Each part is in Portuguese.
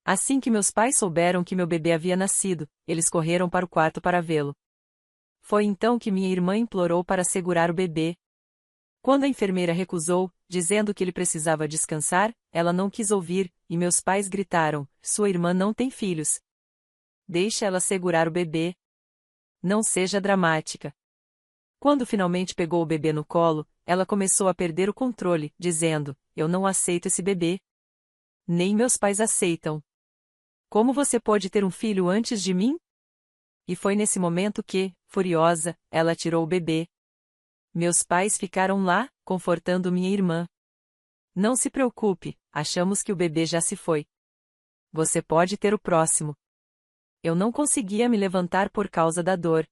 Assim que meus pais souberam que meu bebê havia nascido, eles correram para o quarto para vê-lo. Foi então que minha irmã implorou para segurar o bebê. Quando a enfermeira recusou, dizendo que ele precisava descansar, ela não quis ouvir, e meus pais gritaram: "Sua irmã não tem filhos. Deixe ela segurar o bebê. Não seja dramática." Quando finalmente pegou o bebê no colo, ela começou a perder o controle, dizendo: "Eu não aceito esse bebê. Nem meus pais aceitam. Como você pode ter um filho antes de mim?" E foi nesse momento que, furiosa, ela tirou o bebê. Meus pais ficaram lá, confortando minha irmã. "Não se preocupe, achamos que o bebê já se foi. Você pode ter o próximo." Eu não conseguia me levantar por causa da dor.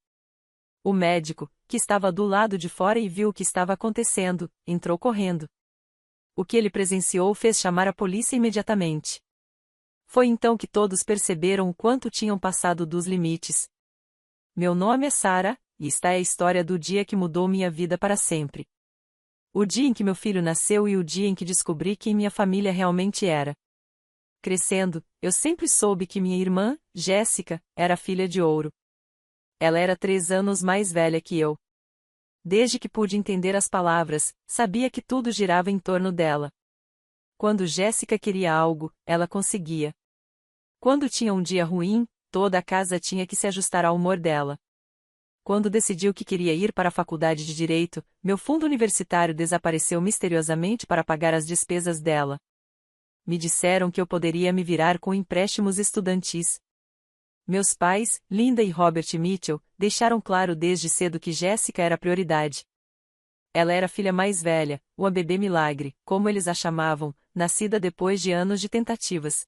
O médico, que estava do lado de fora e viu o que estava acontecendo, entrou correndo. O que ele presenciou fez chamar a polícia imediatamente. Foi então que todos perceberam o quanto tinham passado dos limites. Meu nome é Sarah, e esta é a história do dia que mudou minha vida para sempre. O dia em que meu filho nasceu e o dia em que descobri quem minha família realmente era. Crescendo, eu sempre soube que minha irmã, Jéssica, era filha de ouro. Ela era 3 anos mais velha que eu. Desde que pude entender as palavras, sabia que tudo girava em torno dela. Quando Jéssica queria algo, ela conseguia. Quando tinha um dia ruim, toda a casa tinha que se ajustar ao humor dela. Quando decidiu que queria ir para a faculdade de Direito, meu fundo universitário desapareceu misteriosamente para pagar as despesas dela. Me disseram que eu poderia me virar com empréstimos estudantis. Meus pais, Linda e Robert Mitchell, deixaram claro desde cedo que Jéssica era a prioridade. Ela era a filha mais velha, uma bebê milagre, como eles a chamavam, nascida depois de anos de tentativas.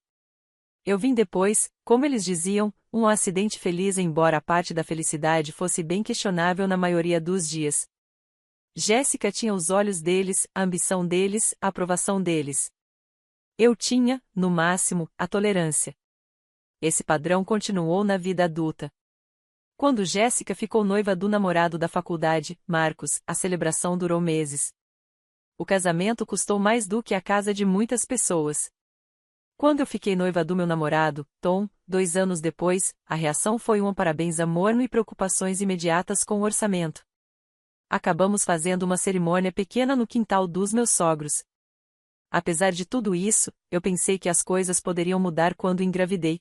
Eu vim depois, como eles diziam, um acidente feliz, embora a parte da felicidade fosse bem questionável na maioria dos dias. Jéssica tinha os olhos deles, a ambição deles, a aprovação deles. Eu tinha, no máximo, a tolerância. Esse padrão continuou na vida adulta. Quando Jéssica ficou noiva do namorado da faculdade, Marcos, a celebração durou meses. O casamento custou mais do que a casa de muitas pessoas. Quando eu fiquei noiva do meu namorado, Tom, 2 anos depois, a reação foi um parabéns morno e preocupações imediatas com o orçamento. Acabamos fazendo uma cerimônia pequena no quintal dos meus sogros. Apesar de tudo isso, eu pensei que as coisas poderiam mudar quando engravidei.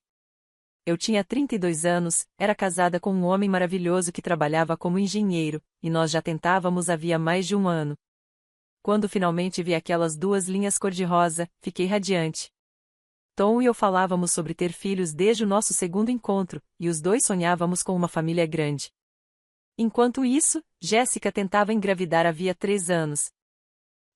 Eu tinha 32 anos, era casada com um homem maravilhoso que trabalhava como engenheiro, e nós já tentávamos havia mais de um ano. Quando finalmente vi aquelas 2 linhas cor-de-rosa, fiquei radiante. Tom e eu falávamos sobre ter filhos desde o nosso segundo encontro, e os dois sonhávamos com uma família grande. Enquanto isso, Jéssica tentava engravidar havia 3 anos.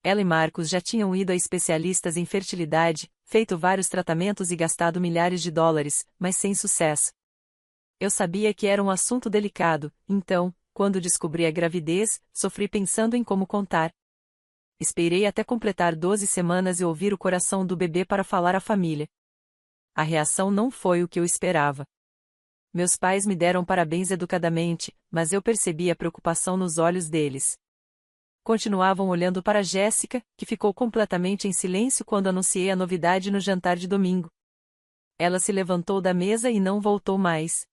Ela e Marcos já tinham ido a especialistas em fertilidade, feito vários tratamentos e gastado milhares de dólares, mas sem sucesso. Eu sabia que era um assunto delicado, então, quando descobri a gravidez, sofri pensando em como contar. Esperei até completar 12 semanas e ouvir o coração do bebê para falar à família. A reação não foi o que eu esperava. Meus pais me deram parabéns educadamente, mas eu percebi a preocupação nos olhos deles. Continuavam olhando para Jéssica, que ficou completamente em silêncio quando anunciei a novidade no jantar de domingo. Ela se levantou da mesa e não voltou mais.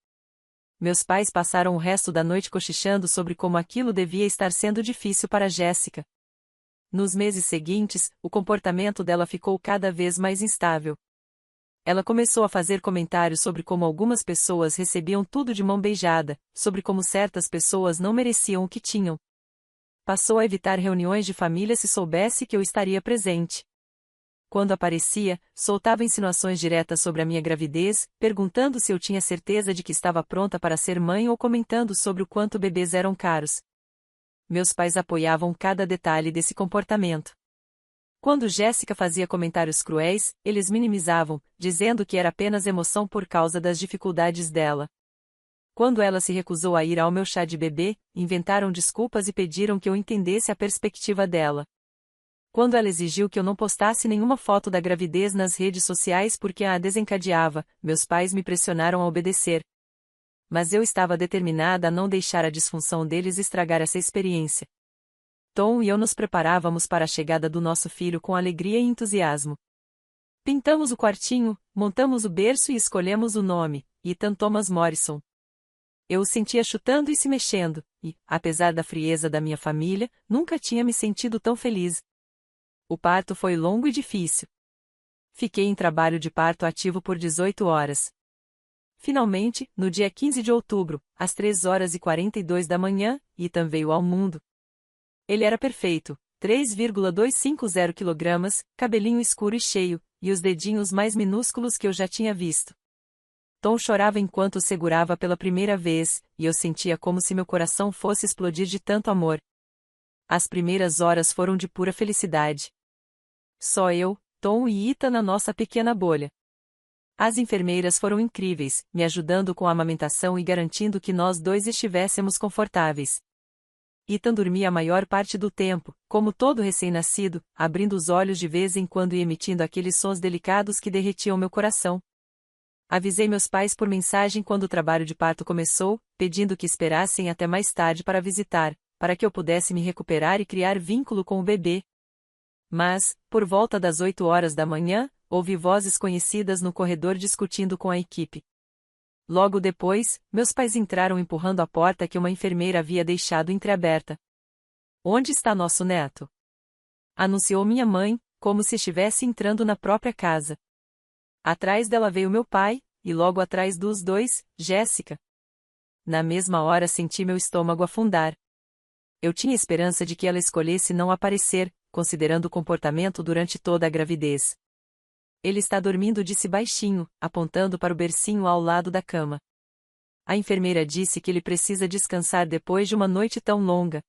Meus pais passaram o resto da noite cochichando sobre como aquilo devia estar sendo difícil para Jéssica. Nos meses seguintes, o comportamento dela ficou cada vez mais instável. Ela começou a fazer comentários sobre como algumas pessoas recebiam tudo de mão beijada, sobre como certas pessoas não mereciam o que tinham. Passou a evitar reuniões de família se soubesse que eu estaria presente. Quando aparecia, soltava insinuações diretas sobre a minha gravidez, perguntando se eu tinha certeza de que estava pronta para ser mãe ou comentando sobre o quanto bebês eram caros. Meus pais apoiavam cada detalhe desse comportamento. Quando Jéssica fazia comentários cruéis, eles minimizavam, dizendo que era apenas emoção por causa das dificuldades dela. Quando ela se recusou a ir ao meu chá de bebê, inventaram desculpas e pediram que eu entendesse a perspectiva dela. Quando ela exigiu que eu não postasse nenhuma foto da gravidez nas redes sociais porque a desencadeava, meus pais me pressionaram a obedecer. Mas eu estava determinada a não deixar a disfunção deles estragar essa experiência. Tom e eu nos preparávamos para a chegada do nosso filho com alegria e entusiasmo. Pintamos o quartinho, montamos o berço e escolhemos o nome, Ethan Thomas Morrison. Eu o sentia chutando e se mexendo, e, apesar da frieza da minha família, nunca tinha me sentido tão feliz. O parto foi longo e difícil. Fiquei em trabalho de parto ativo por 18 horas. Finalmente, no dia 15 de outubro, às 3h42 da manhã, Ethan veio ao mundo. Ele era perfeito, 3,250 kg, cabelinho escuro e cheio, e os dedinhos mais minúsculos que eu já tinha visto. Tom chorava enquanto o segurava pela primeira vez, e eu sentia como se meu coração fosse explodir de tanto amor. As primeiras horas foram de pura felicidade. Só eu, Tom e Ethan na nossa pequena bolha. As enfermeiras foram incríveis, me ajudando com a amamentação e garantindo que nós dois estivéssemos confortáveis. Ethan dormia a maior parte do tempo, como todo recém-nascido, abrindo os olhos de vez em quando e emitindo aqueles sons delicados que derretiam meu coração. Avisei meus pais por mensagem quando o trabalho de parto começou, pedindo que esperassem até mais tarde para visitar, para que eu pudesse me recuperar e criar vínculo com o bebê. Mas, por volta das 8 horas da manhã, ouvi vozes conhecidas no corredor discutindo com a equipe. Logo depois, meus pais entraram empurrando a porta que uma enfermeira havia deixado entreaberta. "Onde está nosso neto?" anunciou minha mãe, como se estivesse entrando na própria casa. Atrás dela veio meu pai, e logo atrás dos dois, Jéssica. Na mesma hora senti meu estômago afundar. Eu tinha esperança de que ela escolhesse não aparecer, considerando o comportamento durante toda a gravidez. "Ele está dormindo", disse baixinho, apontando para o bercinho ao lado da cama. A enfermeira disse que ele precisa descansar depois de uma noite tão longa.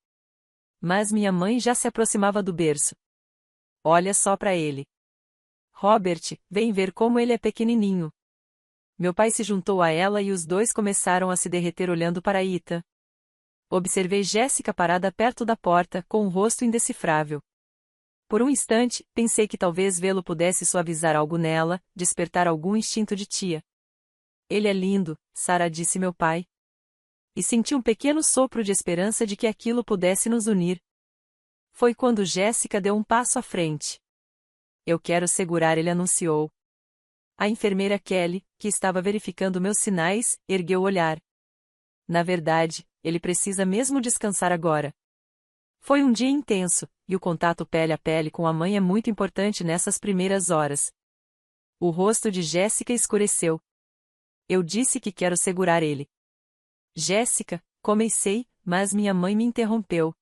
Mas minha mãe já se aproximava do berço. "Olha só para ele. Robert, vem ver como ele é pequenininho." Meu pai se juntou a ela e os dois começaram a se derreter olhando para Ethan. Observei Jéssica parada perto da porta, com um rosto indecifrável. Por um instante, pensei que talvez vê-lo pudesse suavizar algo nela, despertar algum instinto de tia. "Ele é lindo", Sarah disse meu pai. E senti um pequeno sopro de esperança de que aquilo pudesse nos unir. Foi quando Jéssica deu um passo à frente. "Eu quero segurar", ele anunciou. A enfermeira Kelly, que estava verificando meus sinais, ergueu o olhar. "Na verdade, ele precisa mesmo descansar agora." Foi um dia intenso, e o contato pele a pele com a mãe é muito importante nessas primeiras horas. O rosto de Jéssica escureceu. "Eu disse que quero segurar ele." "Jéssica", comecei, mas minha mãe me interrompeu.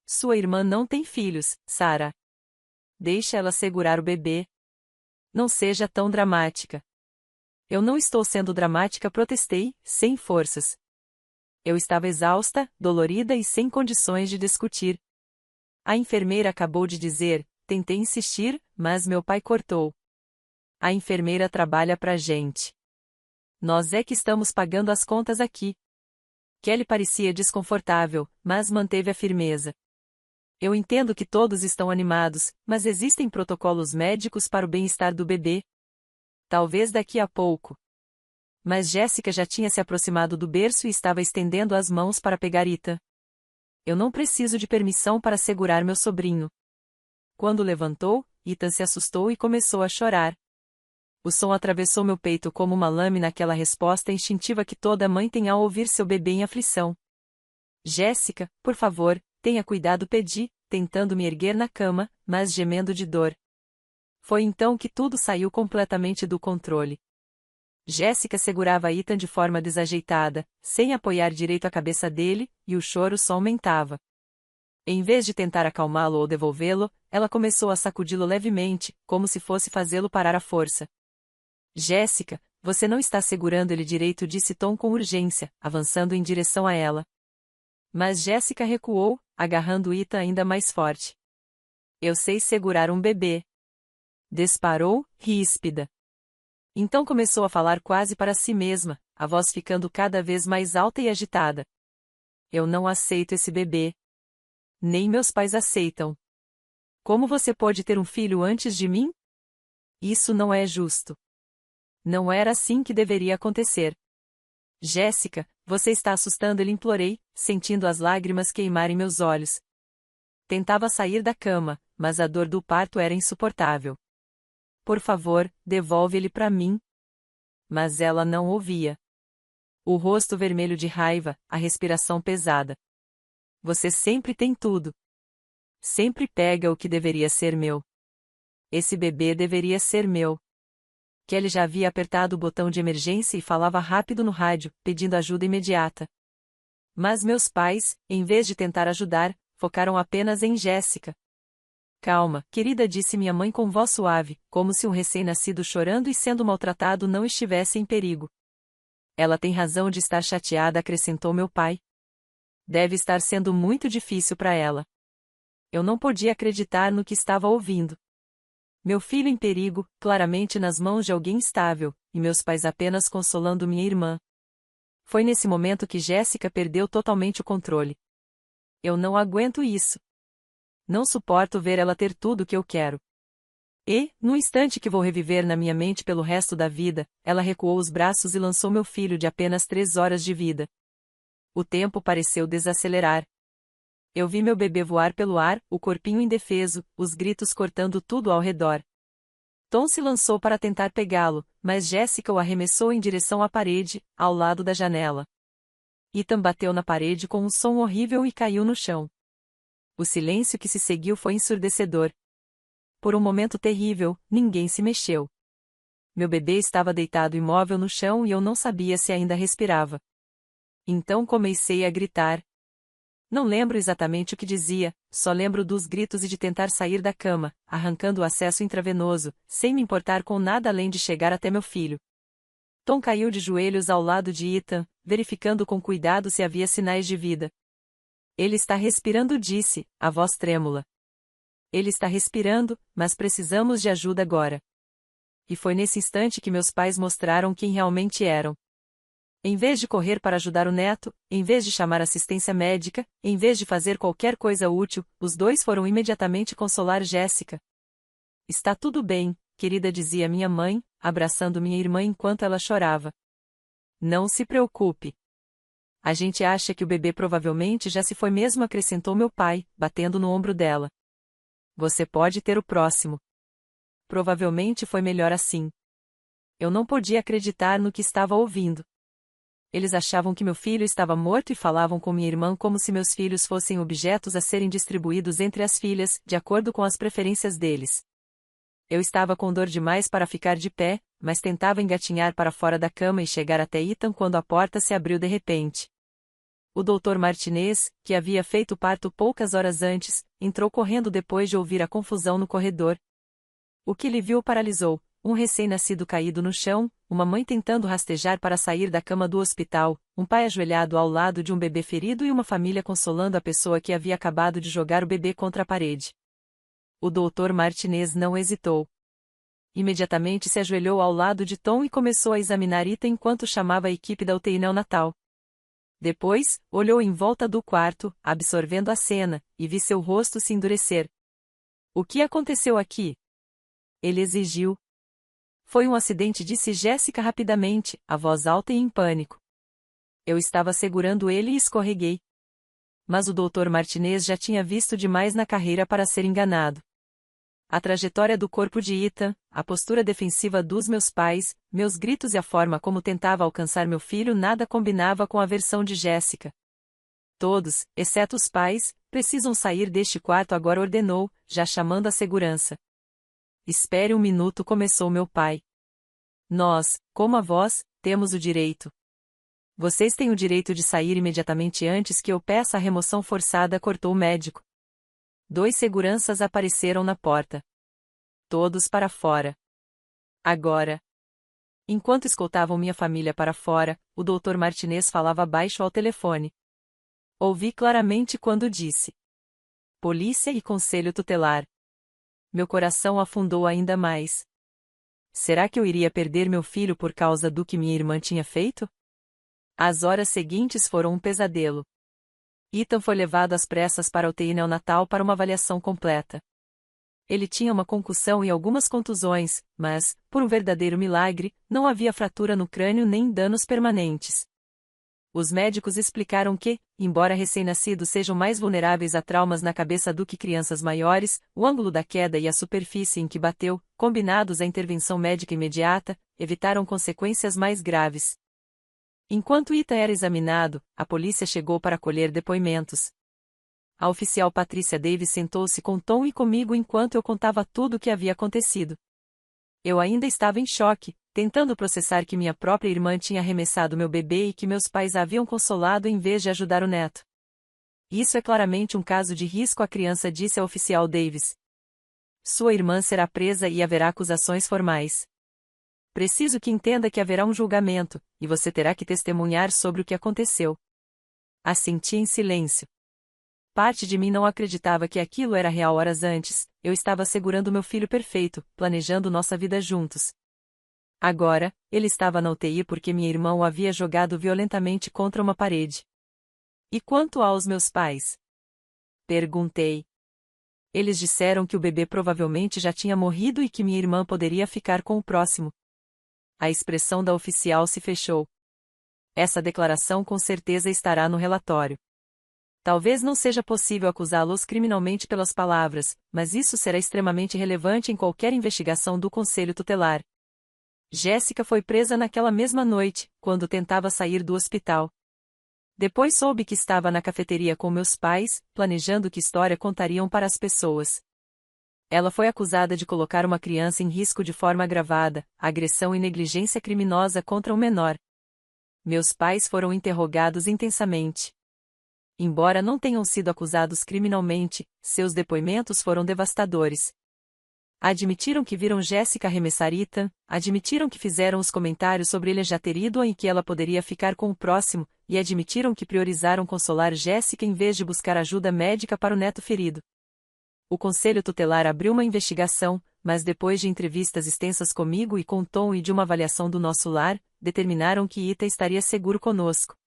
"Sua irmã não tem filhos, Sarah. Deixa ela segurar o bebê. Não seja tão dramática." "Eu não estou sendo dramática", protestei, sem forças. Eu estava exausta, dolorida e sem condições de discutir. A enfermeira acabou de dizer, tentei insistir, mas meu pai cortou. "A enfermeira trabalha pra gente. Nós é que estamos pagando as contas aqui." Kelly parecia desconfortável, mas manteve a firmeza. "Eu entendo que todos estão animados, mas existem protocolos médicos para o bem-estar do bebê. Talvez daqui a pouco." Mas Jéssica já tinha se aproximado do berço e estava estendendo as mãos para pegar Ethan. "Eu não preciso de permissão para segurar meu sobrinho." Quando levantou, Ethan se assustou e começou a chorar. O som atravessou meu peito como uma lâmina, aquela resposta instintiva que toda mãe tem ao ouvir seu bebê em aflição. "Jéssica, por favor, tenha cuidado", pedi, tentando me erguer na cama, mas gemendo de dor. Foi então que tudo saiu completamente do controle. Jéssica segurava Ethan de forma desajeitada, sem apoiar direito a cabeça dele, e o choro só aumentava. Em vez de tentar acalmá-lo ou devolvê-lo, ela começou a sacudi-lo levemente, como se fosse fazê-lo parar à força. "Jéssica, você não está segurando ele direito", disse Tom com urgência, avançando em direção a ela. Mas Jéssica recuou, agarrando Ethan ainda mais forte. "Eu sei segurar um bebê." Disparou, ríspida. Então começou a falar quase para si mesma, a voz ficando cada vez mais alta e agitada. "Eu não aceito esse bebê. Nem meus pais aceitam. Como você pode ter um filho antes de mim? Isso não é justo. Não era assim que deveria acontecer." "Jéssica, você está assustando", ele implorei, sentindo as lágrimas queimarem meus olhos. Tentava sair da cama, mas a dor do parto era insuportável. por favor, devolve ele para mim. Mas ela não ouvia. O rosto vermelho de raiva, a respiração pesada. Você sempre tem tudo. Sempre pega o que deveria ser meu. Esse bebê deveria ser meu. Kelly já havia apertado o botão de emergência e falava rápido no rádio, pedindo ajuda imediata. Mas meus pais, em vez de tentar ajudar, focaram apenas em Jéssica. Calma, querida, disse minha mãe com voz suave, como se um recém-nascido chorando e sendo maltratado não estivesse em perigo. Ela tem razão de estar chateada, acrescentou meu pai. Deve estar sendo muito difícil para ela. Eu não podia acreditar no que estava ouvindo. Meu filho em perigo, claramente nas mãos de alguém estável, e meus pais apenas consolando minha irmã. Foi nesse momento que Jéssica perdeu totalmente o controle. Eu não aguento isso. Não suporto ver ela ter tudo o que eu quero. E, no instante que vou reviver na minha mente pelo resto da vida, ela recuou os braços e lançou meu filho de apenas 3 horas de vida. O tempo pareceu desacelerar. Eu vi meu bebê voar pelo ar, o corpinho indefeso, os gritos cortando tudo ao redor. Tom se lançou para tentar pegá-lo, mas Jéssica o arremessou em direção à parede, ao lado da janela. Ethan bateu na parede com um som horrível e caiu no chão. O silêncio que se seguiu foi ensurdecedor. Por um momento terrível, ninguém se mexeu. Meu bebê estava deitado imóvel no chão e eu não sabia se ainda respirava. Então comecei a gritar. Não lembro exatamente o que dizia, só lembro dos gritos e de tentar sair da cama, arrancando o acesso intravenoso, sem me importar com nada além de chegar até meu filho. Tom caiu de joelhos ao lado de Ethan, verificando com cuidado se havia sinais de vida. Ele está respirando, disse, a voz trêmula. Ele está respirando, mas precisamos de ajuda agora. E foi nesse instante que meus pais mostraram quem realmente eram. Em vez de correr para ajudar o neto, em vez de chamar assistência médica, em vez de fazer qualquer coisa útil, os dois foram imediatamente consolar Jéssica. Está tudo bem, querida, dizia minha mãe, abraçando minha irmã enquanto ela chorava. Não se preocupe. A gente acha que o bebê provavelmente já se foi mesmo, acrescentou meu pai, batendo no ombro dela. Você pode ter o próximo. Provavelmente foi melhor assim. Eu não podia acreditar no que estava ouvindo. Eles achavam que meu filho estava morto e falavam com minha irmã como se meus filhos fossem objetos a serem distribuídos entre as filhas, de acordo com as preferências deles. Eu estava com dor demais para ficar de pé, mas tentava engatinhar para fora da cama e chegar até Ethan quando a porta se abriu de repente. O Dr. Martinez, que havia feito o parto poucas horas antes, entrou correndo depois de ouvir a confusão no corredor. O que ele viu paralisou, um recém-nascido caído no chão, uma mãe tentando rastejar para sair da cama do hospital, um pai ajoelhado ao lado de um bebê ferido e uma família consolando a pessoa que havia acabado de jogar o bebê contra a parede. O Dr. Martinez não hesitou. Imediatamente se ajoelhou ao lado de Tom e começou a examinar Ethan enquanto chamava a equipe da UTI neonatal. Depois, olhou em volta do quarto, absorvendo a cena, e vi seu rosto se endurecer. O que aconteceu aqui? Ele exigiu. Foi um acidente, disse Jéssica rapidamente, a voz alta e em pânico. Eu estava segurando ele e escorreguei. Mas o Dr. Martinez já tinha visto demais na carreira para ser enganado. A trajetória do corpo de Ethan, a postura defensiva dos meus pais, meus gritos e a forma como tentava alcançar meu filho nada combinava com a versão de Jéssica. Todos, exceto os pais, precisam sair deste quarto agora, ordenou, já chamando a segurança. Espere um minuto, começou meu pai. Nós, como avós, temos o direito. Vocês têm o direito de sair imediatamente antes que eu peça a remoção forçada, cortou o médico. 2 seguranças apareceram na porta. Todos para fora. Agora. Enquanto escoltavam minha família para fora, o Dr. Martinez falava baixo ao telefone. Ouvi claramente quando disse: Polícia e Conselho Tutelar. Meu coração afundou ainda mais. Será que eu iria perder meu filho por causa do que minha irmã tinha feito? As horas seguintes foram um pesadelo. Ethan foi levado às pressas para a UTI neonatal para uma avaliação completa. Ele tinha uma concussão e algumas contusões, mas, por um verdadeiro milagre, não havia fratura no crânio nem danos permanentes. Os médicos explicaram que, embora recém-nascidos sejam mais vulneráveis a traumas na cabeça do que crianças maiores, o ângulo da queda e a superfície em que bateu, combinados à intervenção médica imediata, evitaram consequências mais graves. Enquanto Ethan era examinado, a polícia chegou para colher depoimentos. A oficial Patricia Davis sentou-se com Tom e comigo enquanto eu contava tudo o que havia acontecido. Eu ainda estava em choque, tentando processar que minha própria irmã tinha arremessado meu bebê e que meus pais a haviam consolado em vez de ajudar o neto. Isso é claramente um caso de risco, a criança disse a oficial Davis. Sua irmã será presa e haverá acusações formais. Preciso que entenda que haverá um julgamento, e você terá que testemunhar sobre o que aconteceu. Assenti em silêncio. Parte de mim não acreditava que aquilo era real. Horas antes, eu estava segurando meu filho perfeito, planejando nossa vida juntos. Agora, ele estava na UTI porque minha irmã o havia jogado violentamente contra uma parede. E quanto aos meus pais? Perguntei. Eles disseram que o bebê provavelmente já tinha morrido e que minha irmã poderia ficar com o próximo. A expressão da oficial se fechou. Essa declaração com certeza estará no relatório. Talvez não seja possível acusá-los criminalmente pelas palavras, mas isso será extremamente relevante em qualquer investigação do Conselho Tutelar. Jéssica foi presa naquela mesma noite, quando tentava sair do hospital. Depois soube que estava na cafeteria com meus pais, planejando que história contariam para as pessoas. Ela foi acusada de colocar uma criança em risco de forma agravada, agressão e negligência criminosa contra um menor. Meus pais foram interrogados intensamente. Embora não tenham sido acusados criminalmente, seus depoimentos foram devastadores. Admitiram que viram Jéssica arremessar Ethan, admitiram que fizeram os comentários sobre ele já ter ido e que ela poderia ficar com o próximo, e admitiram que priorizaram consolar Jéssica em vez de buscar ajuda médica para o neto ferido. O Conselho Tutelar abriu uma investigação, mas depois de entrevistas extensas comigo e com Tom e de uma avaliação do nosso lar, determinaram que Ethan estaria seguro conosco.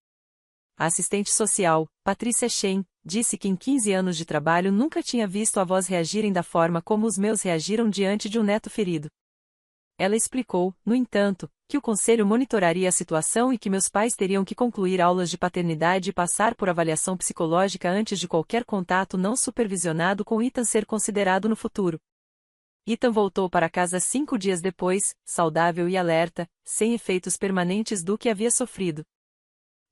A assistente social, Patricia Shane, disse que em 15 anos de trabalho nunca tinha visto avós reagirem da forma como os meus reagiram diante de um neto ferido. Ela explicou, no entanto, que o conselho monitoraria a situação e que meus pais teriam que concluir aulas de paternidade e passar por avaliação psicológica antes de qualquer contato não supervisionado com Ethan ser considerado no futuro. Ethan voltou para casa 5 dias depois, saudável e alerta, sem efeitos permanentes do que havia sofrido.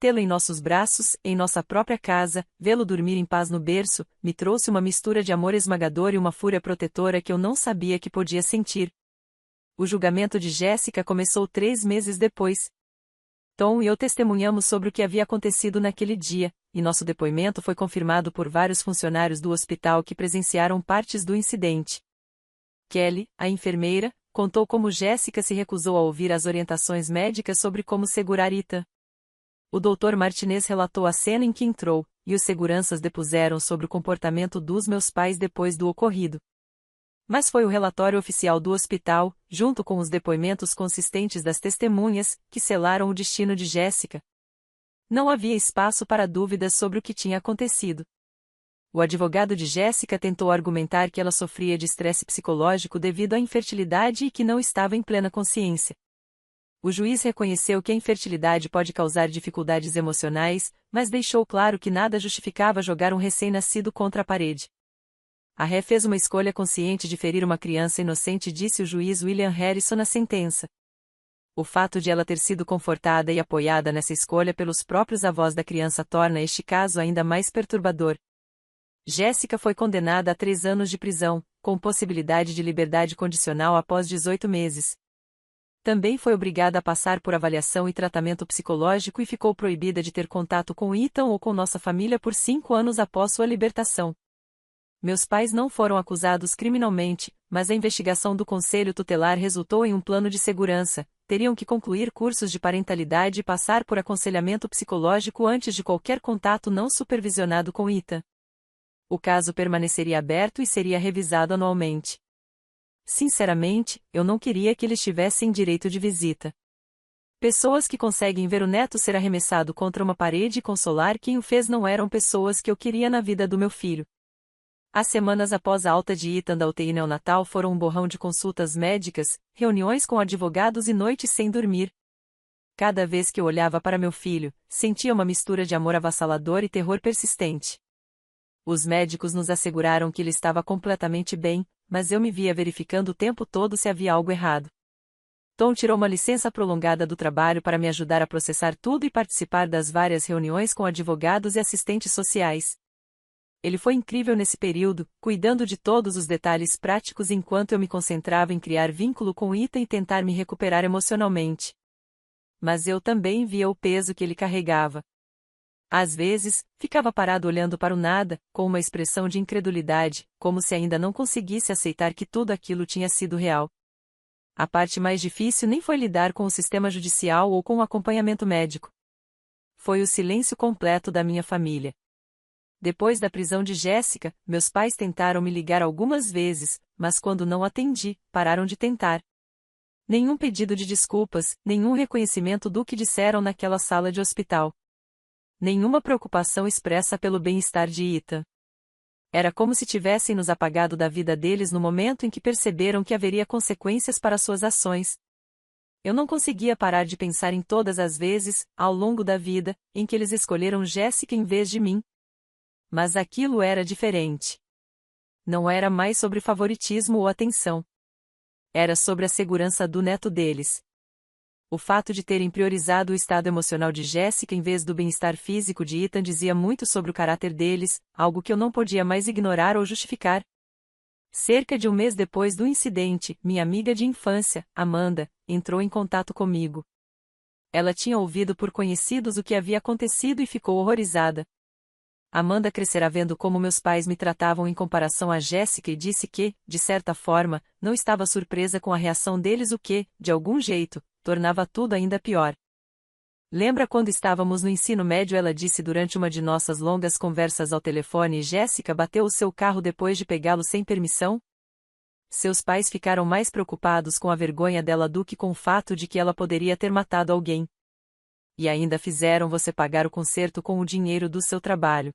Tê-lo em nossos braços, em nossa própria casa, vê-lo dormir em paz no berço, me trouxe uma mistura de amor esmagador e uma fúria protetora que eu não sabia que podia sentir. O julgamento de Jéssica começou 3 meses depois. Tom e eu testemunhamos sobre o que havia acontecido naquele dia, e nosso depoimento foi confirmado por vários funcionários do hospital que presenciaram partes do incidente. Kelly, a enfermeira, contou como Jéssica se recusou a ouvir as orientações médicas sobre como segurar Ethan. O Dr. Martinez relatou a cena em que entrou, e os seguranças depuseram sobre o comportamento dos meus pais depois do ocorrido. Mas foi o relatório oficial do hospital, junto com os depoimentos consistentes das testemunhas, que selaram o destino de Jéssica. Não havia espaço para dúvidas sobre o que tinha acontecido. O advogado de Jéssica tentou argumentar que ela sofria de estresse psicológico devido à infertilidade e que não estava em plena consciência. O juiz reconheceu que a infertilidade pode causar dificuldades emocionais, mas deixou claro que nada justificava jogar um recém-nascido contra a parede. A ré fez uma escolha consciente de ferir uma criança inocente, disse o juiz William Harrison na sentença. O fato de ela ter sido confortada e apoiada nessa escolha pelos próprios avós da criança torna este caso ainda mais perturbador. Jéssica foi condenada a 3 anos de prisão, com possibilidade de liberdade condicional após 18 meses. Também foi obrigada a passar por avaliação e tratamento psicológico e ficou proibida de ter contato com Ethan ou com nossa família por 5 anos após sua libertação. Meus pais não foram acusados criminalmente, mas a investigação do Conselho Tutelar resultou em um plano de segurança. Teriam que concluir cursos de parentalidade e passar por aconselhamento psicológico antes de qualquer contato não supervisionado com Ethan. O caso permaneceria aberto e seria revisado anualmente. Sinceramente, eu não queria que eles tivessem direito de visita. Pessoas que conseguem ver o neto ser arremessado contra uma parede e consolar quem o fez não eram pessoas que eu queria na vida do meu filho. As semanas após a alta de Ethan da UTI neonatal foram um borrão de consultas médicas, reuniões com advogados e noites sem dormir. Cada vez que eu olhava para meu filho, sentia uma mistura de amor avassalador e terror persistente. Os médicos nos asseguraram que ele estava completamente bem, mas eu me via verificando o tempo todo se havia algo errado. Tom tirou uma licença prolongada do trabalho para me ajudar a processar tudo e participar das várias reuniões com advogados e assistentes sociais. Ele foi incrível nesse período, cuidando de todos os detalhes práticos enquanto eu me concentrava em criar vínculo com Ethan e tentar me recuperar emocionalmente. Mas eu também via o peso que ele carregava. Às vezes, ficava parado olhando para o nada, com uma expressão de incredulidade, como se ainda não conseguisse aceitar que tudo aquilo tinha sido real. A parte mais difícil nem foi lidar com o sistema judicial ou com o acompanhamento médico. Foi o silêncio completo da minha família. Depois da prisão de Jéssica, meus pais tentaram me ligar algumas vezes, mas quando não atendi, pararam de tentar. Nenhum pedido de desculpas, nenhum reconhecimento do que disseram naquela sala de hospital. Nenhuma preocupação expressa pelo bem-estar de Ethan. Era como se tivessem nos apagado da vida deles no momento em que perceberam que haveria consequências para suas ações. Eu não conseguia parar de pensar em todas as vezes, ao longo da vida, em que eles escolheram Jéssica em vez de mim. Mas aquilo era diferente. Não era mais sobre favoritismo ou atenção. Era sobre a segurança do neto deles. O fato de terem priorizado o estado emocional de Jéssica em vez do bem-estar físico de Ethan dizia muito sobre o caráter deles, algo que eu não podia mais ignorar ou justificar. Cerca de um mês depois do incidente, minha amiga de infância, Amanda, entrou em contato comigo. Ela tinha ouvido por conhecidos o que havia acontecido e ficou horrorizada. Amanda crescera vendo como meus pais me tratavam em comparação a Jéssica e disse que, de certa forma, não estava surpresa com a reação deles, o que, de algum jeito, tornava tudo ainda pior. Lembra quando estávamos no ensino médio? Ela disse durante uma de nossas longas conversas ao telefone, e Jéssica bateu o seu carro depois de pegá-lo sem permissão? Seus pais ficaram mais preocupados com a vergonha dela do que com o fato de que ela poderia ter matado alguém. E ainda fizeram você pagar o conserto com o dinheiro do seu trabalho.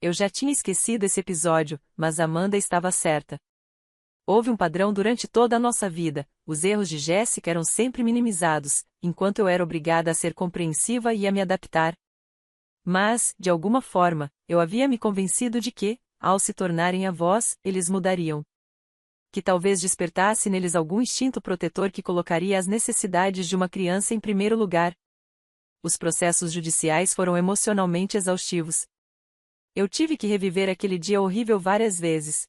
Eu já tinha esquecido esse episódio, mas Amanda estava certa. Houve um padrão durante toda a nossa vida: os erros de Jéssica eram sempre minimizados, enquanto eu era obrigada a ser compreensiva e a me adaptar. Mas, de alguma forma, eu havia me convencido de que, ao se tornarem avós, eles mudariam. Que talvez despertasse neles algum instinto protetor que colocaria as necessidades de uma criança em primeiro lugar. Os processos judiciais foram emocionalmente exaustivos. Eu tive que reviver aquele dia horrível várias vezes.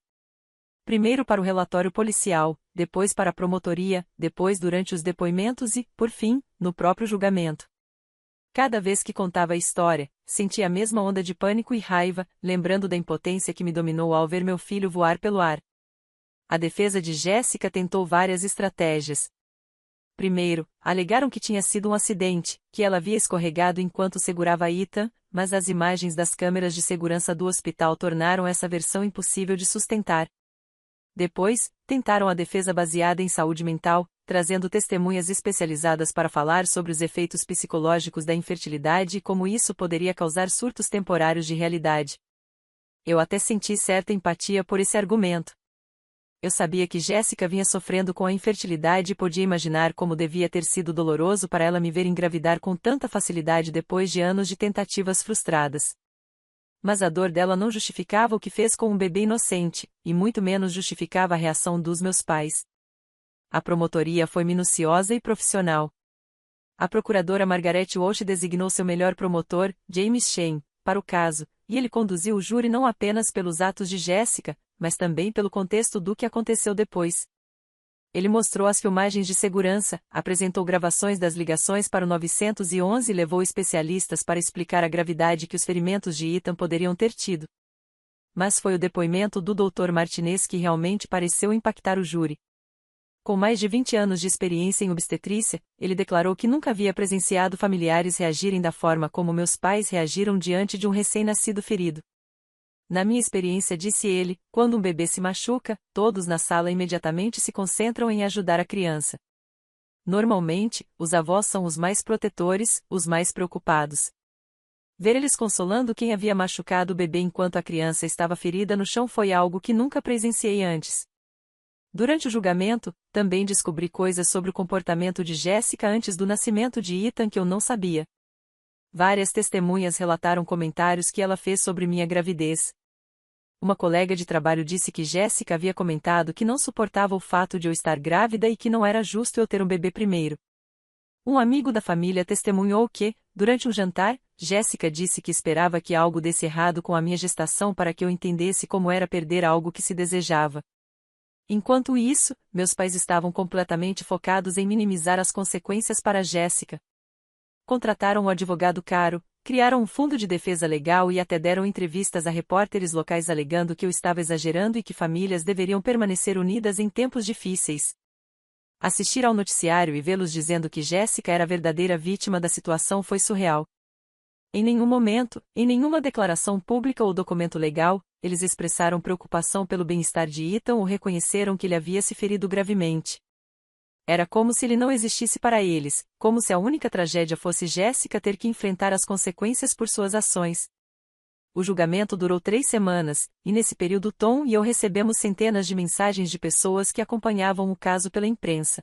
Primeiro para o relatório policial, depois para a promotoria, depois durante os depoimentos e, por fim, no próprio julgamento. Cada vez que contava a história, sentia a mesma onda de pânico e raiva, lembrando da impotência que me dominou ao ver meu filho voar pelo ar. A defesa de Jéssica tentou várias estratégias. Primeiro, alegaram que tinha sido um acidente, que ela havia escorregado enquanto segurava Ethan, mas as imagens das câmeras de segurança do hospital tornaram essa versão impossível de sustentar. Depois, tentaram a defesa baseada em saúde mental, trazendo testemunhas especializadas para falar sobre os efeitos psicológicos da infertilidade e como isso poderia causar surtos temporários de realidade. Eu até senti certa empatia por esse argumento. Eu sabia que Jéssica vinha sofrendo com a infertilidade e podia imaginar como devia ter sido doloroso para ela me ver engravidar com tanta facilidade depois de anos de tentativas frustradas. Mas a dor dela não justificava o que fez com um bebê inocente, e muito menos justificava a reação dos meus pais. A promotoria foi minuciosa e profissional. A procuradora Margaret Walsh designou seu melhor promotor, James Shane, para o caso, e ele conduziu o júri não apenas pelos atos de Jéssica, mas também pelo contexto do que aconteceu depois. Ele mostrou as filmagens de segurança, apresentou gravações das ligações para o 911 e levou especialistas para explicar a gravidade que os ferimentos de Ethan poderiam ter tido. Mas foi o depoimento do Dr. Martinez que realmente pareceu impactar o júri. Com mais de 20 anos de experiência em obstetrícia, ele declarou que nunca havia presenciado familiares reagirem da forma como meus pais reagiram diante de um recém-nascido ferido. Na minha experiência, disse ele, quando um bebê se machuca, todos na sala imediatamente se concentram em ajudar a criança. Normalmente, os avós são os mais protetores, os mais preocupados. Ver eles consolando quem havia machucado o bebê enquanto a criança estava ferida no chão foi algo que nunca presenciei antes. Durante o julgamento, também descobri coisas sobre o comportamento de Jéssica antes do nascimento de Ethan que eu não sabia. Várias testemunhas relataram comentários que ela fez sobre minha gravidez. Uma colega de trabalho disse que Jéssica havia comentado que não suportava o fato de eu estar grávida e que não era justo eu ter um bebê primeiro. Um amigo da família testemunhou que, durante um jantar, Jéssica disse que esperava que algo desse errado com a minha gestação para que eu entendesse como era perder algo que se desejava. Enquanto isso, meus pais estavam completamente focados em minimizar as consequências para Jéssica. Contrataram um advogado caro, criaram um fundo de defesa legal e até deram entrevistas a repórteres locais alegando que eu estava exagerando e que famílias deveriam permanecer unidas em tempos difíceis. Assistir ao noticiário e vê-los dizendo que Jéssica era a verdadeira vítima da situação foi surreal. Em nenhum momento, em nenhuma declaração pública ou documento legal, eles expressaram preocupação pelo bem-estar de Ethan ou reconheceram que ele havia se ferido gravemente. Era como se ele não existisse para eles, como se a única tragédia fosse Jéssica ter que enfrentar as consequências por suas ações. O julgamento durou 3 semanas, e nesse período Tom e eu recebemos centenas de mensagens de pessoas que acompanhavam o caso pela imprensa.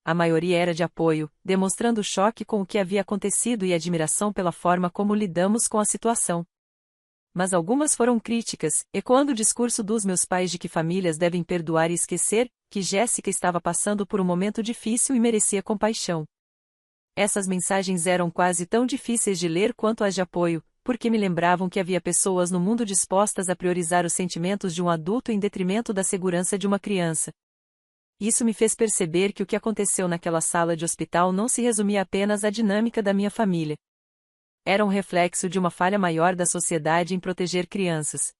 A maioria era de apoio, demonstrando choque com o que havia acontecido e admiração pela forma como lidamos com a situação. Mas algumas foram críticas, ecoando o discurso dos meus pais de que famílias devem perdoar e esquecer, que Jéssica estava passando por um momento difícil e merecia compaixão. Essas mensagens eram quase tão difíceis de ler quanto as de apoio, porque me lembravam que havia pessoas no mundo dispostas a priorizar os sentimentos de um adulto em detrimento da segurança de uma criança. Isso me fez perceber que o que aconteceu naquela sala de hospital não se resumia apenas à dinâmica da minha família. Era um reflexo de uma falha maior da sociedade em proteger crianças.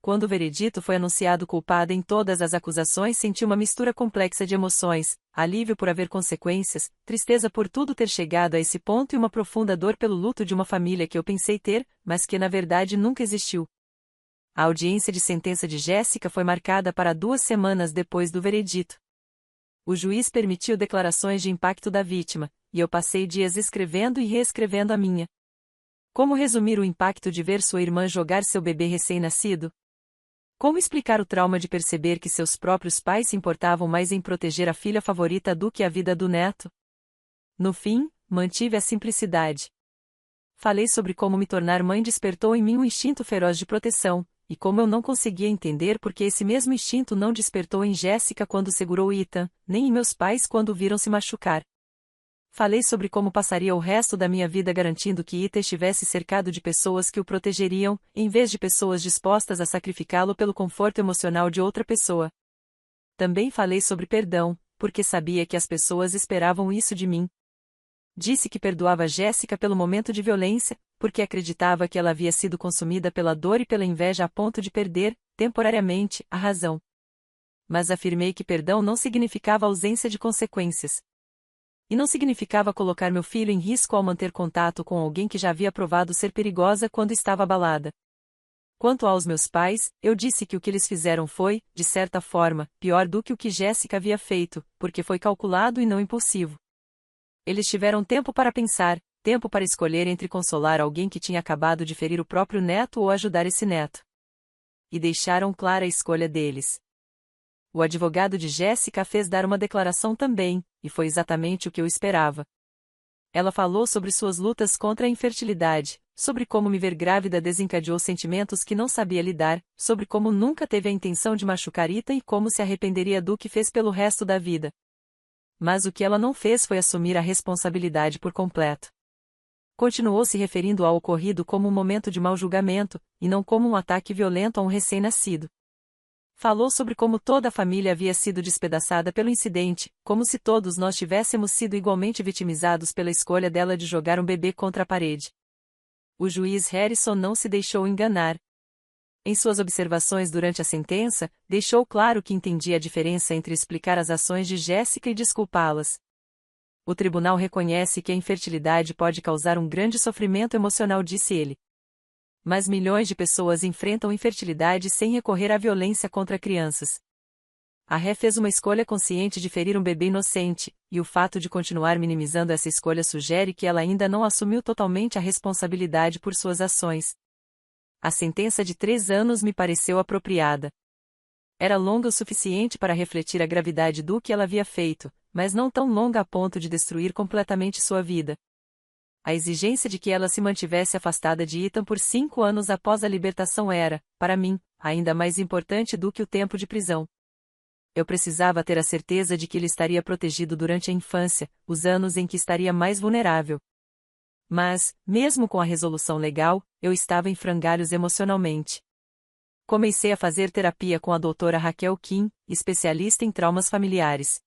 Quando o veredito foi anunciado culpada em todas as acusações, senti uma mistura complexa de emoções, alívio por haver consequências, tristeza por tudo ter chegado a esse ponto e uma profunda dor pelo luto de uma família que eu pensei ter, mas que na verdade nunca existiu. A audiência de sentença de Jéssica foi marcada para 2 semanas depois do veredito. O juiz permitiu declarações de impacto da vítima, e eu passei dias escrevendo e reescrevendo a minha. Como resumir o impacto de ver sua irmã jogar seu bebê recém-nascido? Como explicar o trauma de perceber que seus próprios pais se importavam mais em proteger a filha favorita do que a vida do neto? No fim, mantive a simplicidade. Falei sobre como me tornar mãe despertou em mim um instinto feroz de proteção, e como eu não conseguia entender por que esse mesmo instinto não despertou em Jéssica quando segurou Ethan, nem em meus pais quando o viram se machucar. Falei sobre como passaria o resto da minha vida garantindo que Ethan estivesse cercado de pessoas que o protegeriam, em vez de pessoas dispostas a sacrificá-lo pelo conforto emocional de outra pessoa. Também falei sobre perdão, porque sabia que as pessoas esperavam isso de mim. Disse que perdoava Jéssica pelo momento de violência, porque acreditava que ela havia sido consumida pela dor e pela inveja a ponto de perder, temporariamente, a razão. Mas afirmei que perdão não significava ausência de consequências. E não significava colocar meu filho em risco ao manter contato com alguém que já havia provado ser perigosa quando estava abalada. Quanto aos meus pais, eu disse que o que eles fizeram foi, de certa forma, pior do que o que Jéssica havia feito, porque foi calculado e não impulsivo. Eles tiveram tempo para pensar, tempo para escolher entre consolar alguém que tinha acabado de ferir o próprio neto ou ajudar esse neto. E deixaram clara a escolha deles. O advogado de Jéssica fez dar uma declaração também, e foi exatamente o que eu esperava. Ela falou sobre suas lutas contra a infertilidade, sobre como me ver grávida desencadeou sentimentos que não sabia lidar, sobre como nunca teve a intenção de machucar Ethan e como se arrependeria do que fez pelo resto da vida. Mas o que ela não fez foi assumir a responsabilidade por completo. Continuou se referindo ao ocorrido como um momento de mau julgamento, e não como um ataque violento a um recém-nascido. Falou sobre como toda a família havia sido despedaçada pelo incidente, como se todos nós tivéssemos sido igualmente vitimizados pela escolha dela de jogar um bebê contra a parede. O juiz Harrison não se deixou enganar. Em suas observações durante a sentença, deixou claro que entendia a diferença entre explicar as ações de Jéssica e desculpá-las. O tribunal reconhece que a infertilidade pode causar um grande sofrimento emocional, disse ele. Mas milhões de pessoas enfrentam infertilidade sem recorrer à violência contra crianças. A ré fez uma escolha consciente de ferir um bebê inocente, e o fato de continuar minimizando essa escolha sugere que ela ainda não assumiu totalmente a responsabilidade por suas ações. A sentença de 3 anos me pareceu apropriada. Era longa o suficiente para refletir a gravidade do que ela havia feito, mas não tão longa a ponto de destruir completamente sua vida. A exigência de que ela se mantivesse afastada de Ethan por 5 anos após a libertação era, para mim, ainda mais importante do que o tempo de prisão. Eu precisava ter a certeza de que ele estaria protegido durante a infância, os anos em que estaria mais vulnerável. Mas, mesmo com a resolução legal, eu estava em frangalhos emocionalmente. Comecei a fazer terapia com a doutora Raquel Kim, especialista em traumas familiares.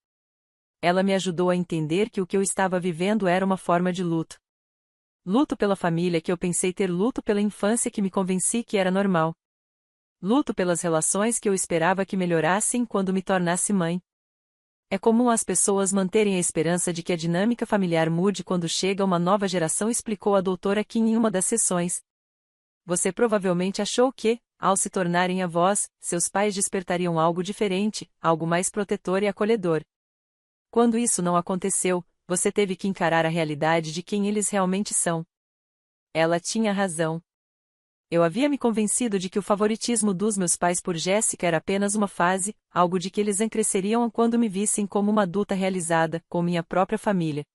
Ela me ajudou a entender que o que eu estava vivendo era uma forma de luto. Luto pela família que eu pensei ter, luto pela infância que me convenci que era normal. Luto pelas relações que eu esperava que melhorassem quando me tornasse mãe. É comum as pessoas manterem a esperança de que a dinâmica familiar mude quando chega uma nova geração, explicou a doutora Kim em uma das sessões. Você provavelmente achou que, ao se tornarem avós, seus pais despertariam algo diferente, algo mais protetor e acolhedor. Quando isso não aconteceu, você teve que encarar a realidade de quem eles realmente são. Ela tinha razão. Eu havia me convencido de que o favoritismo dos meus pais por Jéssica era apenas uma fase, algo de que eles cresceriam quando me vissem como uma adulta realizada, com minha própria família.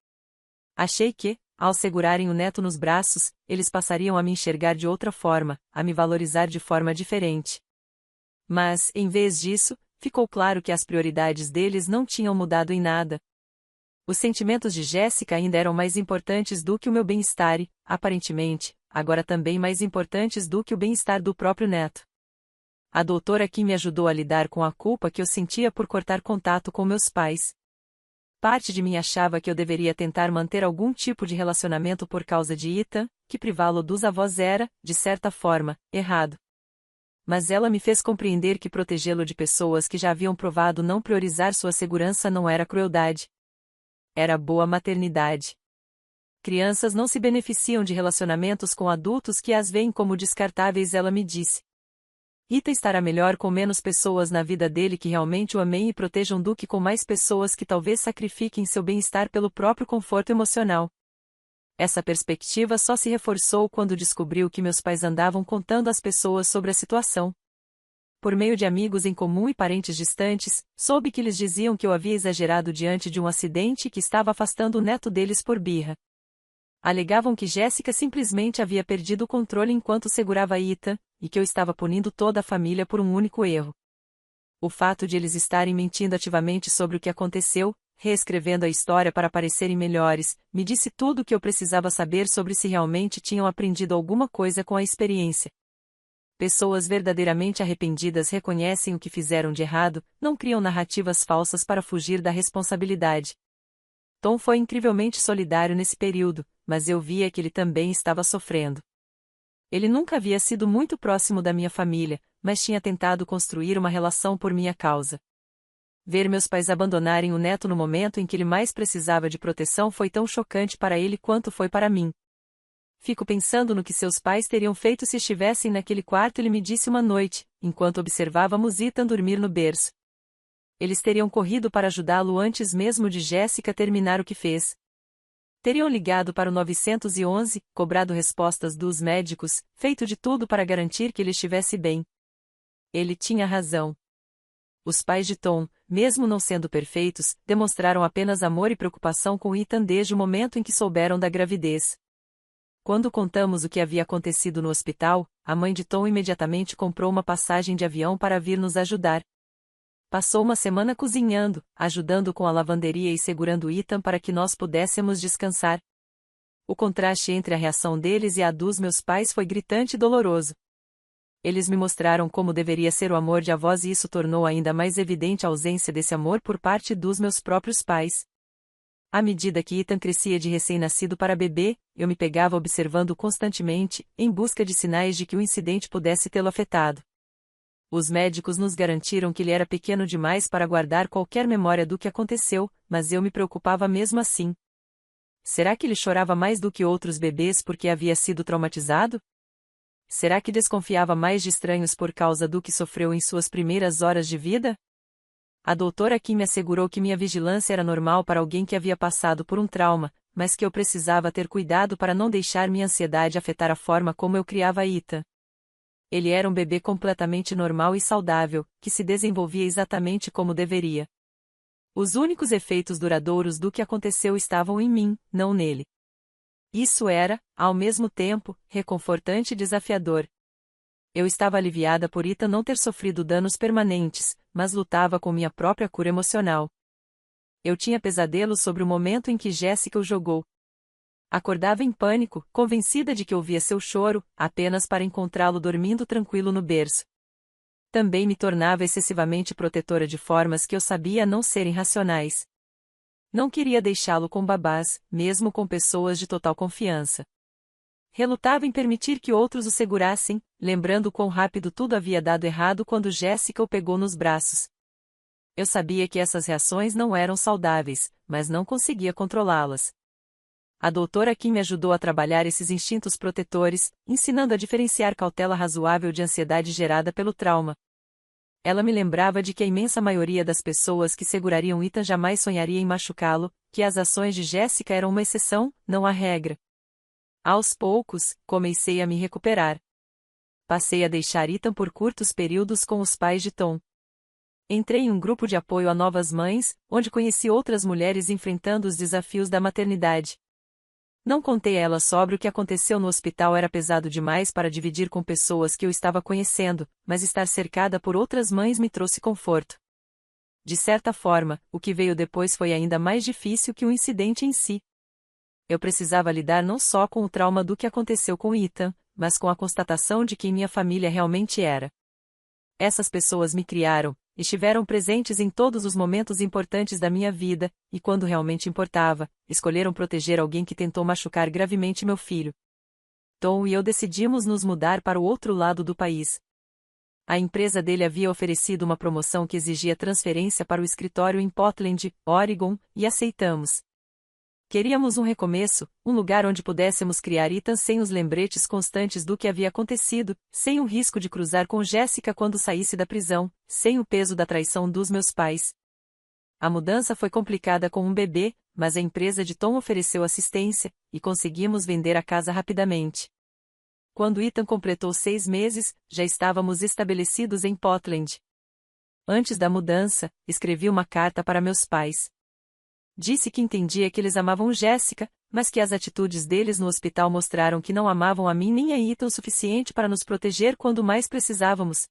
Achei que, ao segurarem o neto nos braços, eles passariam a me enxergar de outra forma, a me valorizar de forma diferente. Mas, em vez disso, ficou claro que as prioridades deles não tinham mudado em nada. Os sentimentos de Jéssica ainda eram mais importantes do que o meu bem-estar e, aparentemente, agora também mais importantes do que o bem-estar do próprio neto. A doutora Kim me ajudou a lidar com a culpa que eu sentia por cortar contato com meus pais. Parte de mim achava que eu deveria tentar manter algum tipo de relacionamento por causa de Ethan, que privá-lo dos avós era, de certa forma, errado. Mas ela me fez compreender que protegê-lo de pessoas que já haviam provado não priorizar sua segurança não era crueldade. Era boa maternidade. Crianças não se beneficiam de relacionamentos com adultos que as veem como descartáveis, ela me disse. Ethan estará melhor com menos pessoas na vida dele que realmente o amem e protejam do que com mais pessoas que talvez sacrifiquem seu bem-estar pelo próprio conforto emocional. Essa perspectiva só se reforçou quando descobriu que meus pais andavam contando às pessoas sobre a situação. Por meio de amigos em comum e parentes distantes, soube que eles diziam que eu havia exagerado diante de um acidente e que estava afastando o neto deles por birra. Alegavam que Jéssica simplesmente havia perdido o controle enquanto segurava Ethan, e que eu estava punindo toda a família por um único erro. O fato de eles estarem mentindo ativamente sobre o que aconteceu, reescrevendo a história para parecerem melhores, me disse tudo o que eu precisava saber sobre se realmente tinham aprendido alguma coisa com a experiência. Pessoas verdadeiramente arrependidas reconhecem o que fizeram de errado, não criam narrativas falsas para fugir da responsabilidade. Tom foi incrivelmente solidário nesse período, mas eu via que ele também estava sofrendo. Ele nunca havia sido muito próximo da minha família, mas tinha tentado construir uma relação por minha causa. Ver meus pais abandonarem o neto no momento em que ele mais precisava de proteção foi tão chocante para ele quanto foi para mim. Fico pensando no que seus pais teriam feito se estivessem naquele quarto, ele me disse uma noite, enquanto observávamos Ethan dormir no berço. Eles teriam corrido para ajudá-lo antes mesmo de Jéssica terminar o que fez. Teriam ligado para o 911, cobrado respostas dos médicos, feito de tudo para garantir que ele estivesse bem. Ele tinha razão. Os pais de Tom, mesmo não sendo perfeitos, demonstraram apenas amor e preocupação com Ethan desde o momento em que souberam da gravidez. Quando contamos o que havia acontecido no hospital, a mãe de Tom imediatamente comprou uma passagem de avião para vir nos ajudar. Passou uma semana cozinhando, ajudando com a lavanderia e segurando Ethan para que nós pudéssemos descansar. O contraste entre a reação deles e a dos meus pais foi gritante e doloroso. Eles me mostraram como deveria ser o amor de avós e isso tornou ainda mais evidente a ausência desse amor por parte dos meus próprios pais. À medida que Ethan crescia de recém-nascido para bebê, eu me pegava observando constantemente, em busca de sinais de que o incidente pudesse tê-lo afetado. Os médicos nos garantiram que ele era pequeno demais para guardar qualquer memória do que aconteceu, mas eu me preocupava mesmo assim. Será que ele chorava mais do que outros bebês porque havia sido traumatizado? Será que desconfiava mais de estranhos por causa do que sofreu em suas primeiras horas de vida? A doutora Kim me assegurou que minha vigilância era normal para alguém que havia passado por um trauma, mas que eu precisava ter cuidado para não deixar minha ansiedade afetar a forma como eu criava Ethan. Ele era um bebê completamente normal e saudável, que se desenvolvia exatamente como deveria. Os únicos efeitos duradouros do que aconteceu estavam em mim, não nele. Isso era, ao mesmo tempo, reconfortante e desafiador. Eu estava aliviada por Ethan não ter sofrido danos permanentes, mas lutava com minha própria cura emocional. Eu tinha pesadelos sobre o momento em que Jessica o jogou. Acordava em pânico, convencida de que ouvia seu choro, apenas para encontrá-lo dormindo tranquilo no berço. Também me tornava excessivamente protetora de formas que eu sabia não serem racionais. Não queria deixá-lo com babás, mesmo com pessoas de total confiança. Relutava em permitir que outros o segurassem, lembrando quão rápido tudo havia dado errado quando Jessica o pegou nos braços. Eu sabia que essas reações não eram saudáveis, mas não conseguia controlá-las. A doutora Kim me ajudou a trabalhar esses instintos protetores, ensinando a diferenciar cautela razoável de ansiedade gerada pelo trauma. Ela me lembrava de que a imensa maioria das pessoas que segurariam Ethan jamais sonharia em machucá-lo, que as ações de Jessica eram uma exceção, não a regra. Aos poucos, comecei a me recuperar. Passei a deixar Ethan por curtos períodos com os pais de Tom. Entrei em um grupo de apoio a novas mães, onde conheci outras mulheres enfrentando os desafios da maternidade. Não contei a ela sobre o que aconteceu no hospital, era pesado demais para dividir com pessoas que eu estava conhecendo, mas estar cercada por outras mães me trouxe conforto. De certa forma, o que veio depois foi ainda mais difícil que o incidente em si. Eu precisava lidar não só com o trauma do que aconteceu com Ethan, mas com a constatação de quem minha família realmente era. Essas pessoas me criaram, estiveram presentes em todos os momentos importantes da minha vida, e quando realmente importava, escolheram proteger alguém que tentou machucar gravemente meu filho. Tom e eu decidimos nos mudar para o outro lado do país. A empresa dele havia oferecido uma promoção que exigia transferência para o escritório em Portland, Oregon, e aceitamos. Queríamos um recomeço, um lugar onde pudéssemos criar Ethan sem os lembretes constantes do que havia acontecido, sem o risco de cruzar com Jessica quando saísse da prisão, sem o peso da traição dos meus pais. A mudança foi complicada com um bebê, mas a empresa de Tom ofereceu assistência, e conseguimos vender a casa rapidamente. Quando Ethan completou 6 meses, já estávamos estabelecidos em Portland. Antes da mudança, escrevi uma carta para meus pais. Disse que entendia que eles amavam Jessica, mas que as atitudes deles no hospital mostraram que não amavam a mim nem a Ethan o suficiente para nos proteger quando mais precisávamos.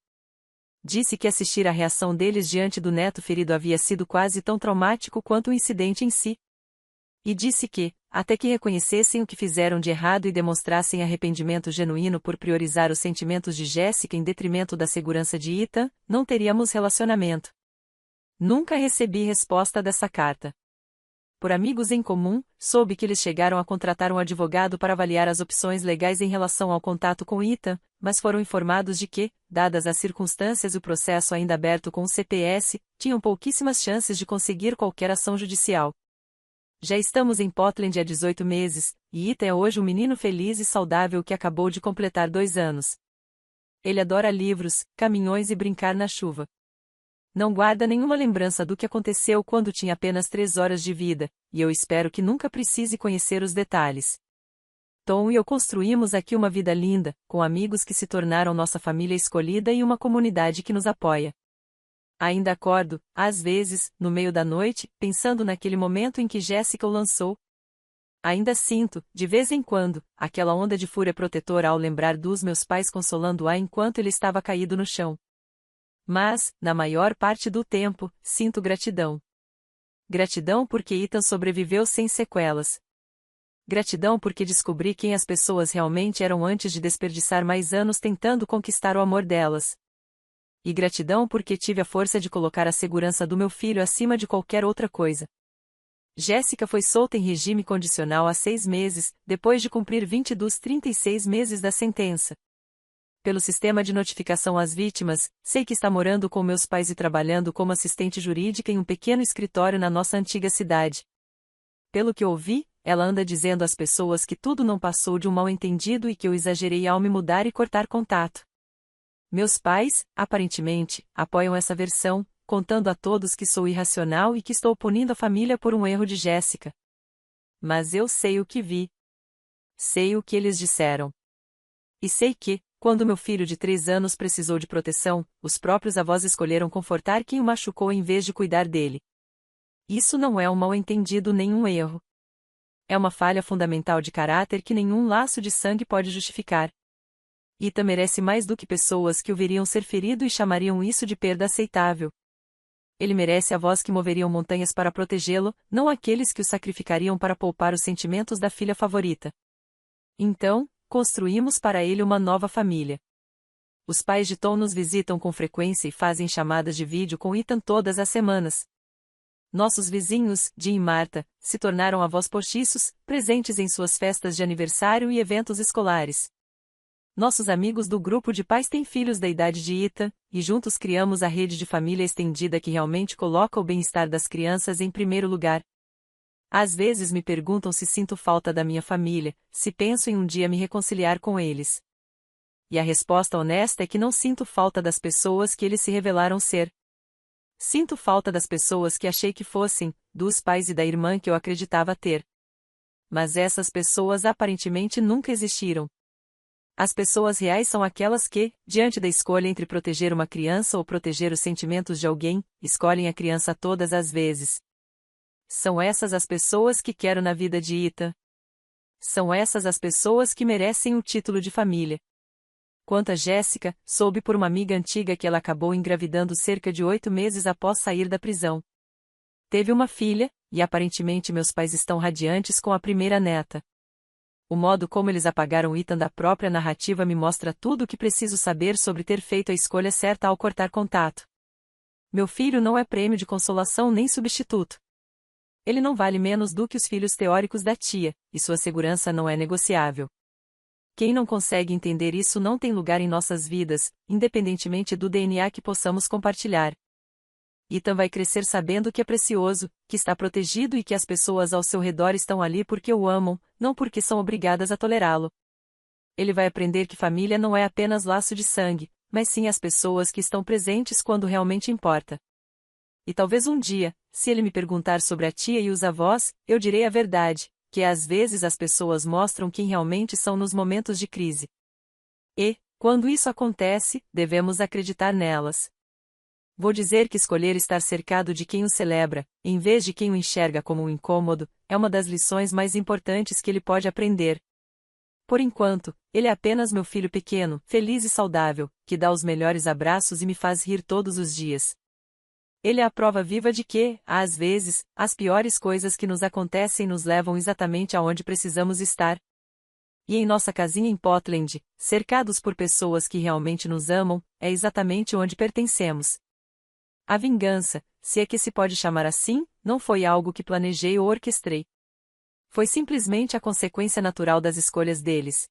Disse que assistir à reação deles diante do neto ferido havia sido quase tão traumático quanto o incidente em si. E disse que, até que reconhecessem o que fizeram de errado e demonstrassem arrependimento genuíno por priorizar os sentimentos de Jessica em detrimento da segurança de Ethan, não teríamos relacionamento. Nunca recebi resposta dessa carta. Por amigos em comum, soube que eles chegaram a contratar um advogado para avaliar as opções legais em relação ao contato com Ethan, mas foram informados de que, dadas as circunstâncias e o processo ainda aberto com o CPS, tinham pouquíssimas chances de conseguir qualquer ação judicial. Já estamos em Portland há 18 meses, e Ethan é hoje um menino feliz e saudável que acabou de completar 2 anos. Ele adora livros, caminhões e brincar na chuva. Não guarda nenhuma lembrança do que aconteceu quando tinha apenas 3 horas de vida, e eu espero que nunca precise conhecer os detalhes. Tom e eu construímos aqui uma vida linda, com amigos que se tornaram nossa família escolhida e uma comunidade que nos apoia. Ainda acordo, às vezes, no meio da noite, pensando naquele momento em que Jessica o lançou. Ainda sinto, de vez em quando, aquela onda de fúria protetora ao lembrar dos meus pais consolando-a enquanto ele estava caído no chão. Mas, na maior parte do tempo, sinto gratidão. Gratidão porque Ethan sobreviveu sem sequelas. Gratidão porque descobri quem as pessoas realmente eram antes de desperdiçar mais anos tentando conquistar o amor delas. E gratidão porque tive a força de colocar a segurança do meu filho acima de qualquer outra coisa. Jéssica foi solta em regime condicional há 6 meses, depois de cumprir 20 dos 36 meses da sentença. Pelo sistema de notificação às vítimas, sei que está morando com meus pais e trabalhando como assistente jurídica em um pequeno escritório na nossa antiga cidade. Pelo que ouvi, ela anda dizendo às pessoas que tudo não passou de um mal-entendido e que eu exagerei ao me mudar e cortar contato. Meus pais, aparentemente, apoiam essa versão, contando a todos que sou irracional e que estou punindo a família por um erro de Jéssica. Mas eu sei o que vi. Sei o que eles disseram. E sei que, Quando meu filho de 3 anos precisou de proteção, os próprios avós escolheram confortar quem o machucou em vez de cuidar dele. Isso não é um mal-entendido nem um erro. É uma falha fundamental de caráter que nenhum laço de sangue pode justificar. Ethan merece mais do que pessoas que o veriam ser ferido e chamariam isso de perda aceitável. Ele merece avós que moveriam montanhas para protegê-lo, não aqueles que o sacrificariam para poupar os sentimentos da filha favorita. Então, construímos para ele uma nova família. Os pais de Tom nos visitam com frequência e fazem chamadas de vídeo com Ethan todas as semanas. Nossos vizinhos, Jim e Martha, se tornaram avós postiços, presentes em suas festas de aniversário e eventos escolares. Nossos amigos do grupo de pais têm filhos da idade de Ethan, e juntos criamos a rede de família estendida que realmente coloca o bem-estar das crianças em primeiro lugar. Às vezes me perguntam se sinto falta da minha família, se penso em um dia me reconciliar com eles. E a resposta honesta é que não sinto falta das pessoas que eles se revelaram ser. Sinto falta das pessoas que achei que fossem, dos pais e da irmã que eu acreditava ter. Mas essas pessoas aparentemente nunca existiram. As pessoas reais são aquelas que, diante da escolha entre proteger uma criança ou proteger os sentimentos de alguém, escolhem a criança todas as vezes. São essas as pessoas que quero na vida de Ethan. São essas as pessoas que merecem o título de família. Quanto a Jéssica, soube por uma amiga antiga que ela acabou engravidando cerca de 8 meses após sair da prisão. Teve uma filha, e aparentemente meus pais estão radiantes com a primeira neta. O modo como eles apagaram Ethan da própria narrativa me mostra tudo o que preciso saber sobre ter feito a escolha certa ao cortar contato. Meu filho não é prêmio de consolação nem substituto. Ele não vale menos do que os filhos teóricos da tia, e sua segurança não é negociável. Quem não consegue entender isso não tem lugar em nossas vidas, independentemente do DNA que possamos compartilhar. Ethan vai crescer sabendo que é precioso, que está protegido e que as pessoas ao seu redor estão ali porque o amam, não porque são obrigadas a tolerá-lo. Ele vai aprender que família não é apenas laço de sangue, mas sim as pessoas que estão presentes quando realmente importa. E talvez um dia, se ele me perguntar sobre a tia e os avós, eu direi a verdade, que às vezes as pessoas mostram quem realmente são nos momentos de crise. E, quando isso acontece, devemos acreditar nelas. Vou dizer que escolher estar cercado de quem o celebra, em vez de quem o enxerga como um incômodo, é uma das lições mais importantes que ele pode aprender. Por enquanto, ele é apenas meu filho pequeno, feliz e saudável, que dá os melhores abraços e me faz rir todos os dias. Ele é a prova viva de que, às vezes, as piores coisas que nos acontecem nos levam exatamente aonde precisamos estar. E em nossa casinha em Portland, cercados por pessoas que realmente nos amam, é exatamente onde pertencemos. A vingança, se é que se pode chamar assim, não foi algo que planejei ou orquestrei. Foi simplesmente a consequência natural das escolhas deles.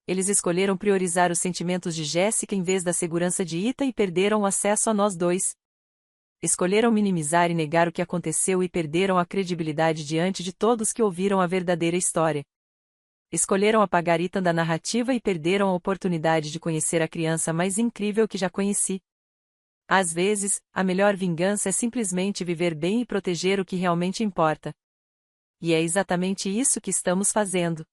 Eles escolheram priorizar os sentimentos de Jéssica em vez da segurança de Ethan e perderam o acesso a nós dois. Escolheram minimizar e negar o que aconteceu e perderam a credibilidade diante de todos que ouviram a verdadeira história. Escolheram apagar Ethan da narrativa e perderam a oportunidade de conhecer a criança mais incrível que já conheci. Às vezes, a melhor vingança é simplesmente viver bem e proteger o que realmente importa. E é exatamente isso que estamos fazendo.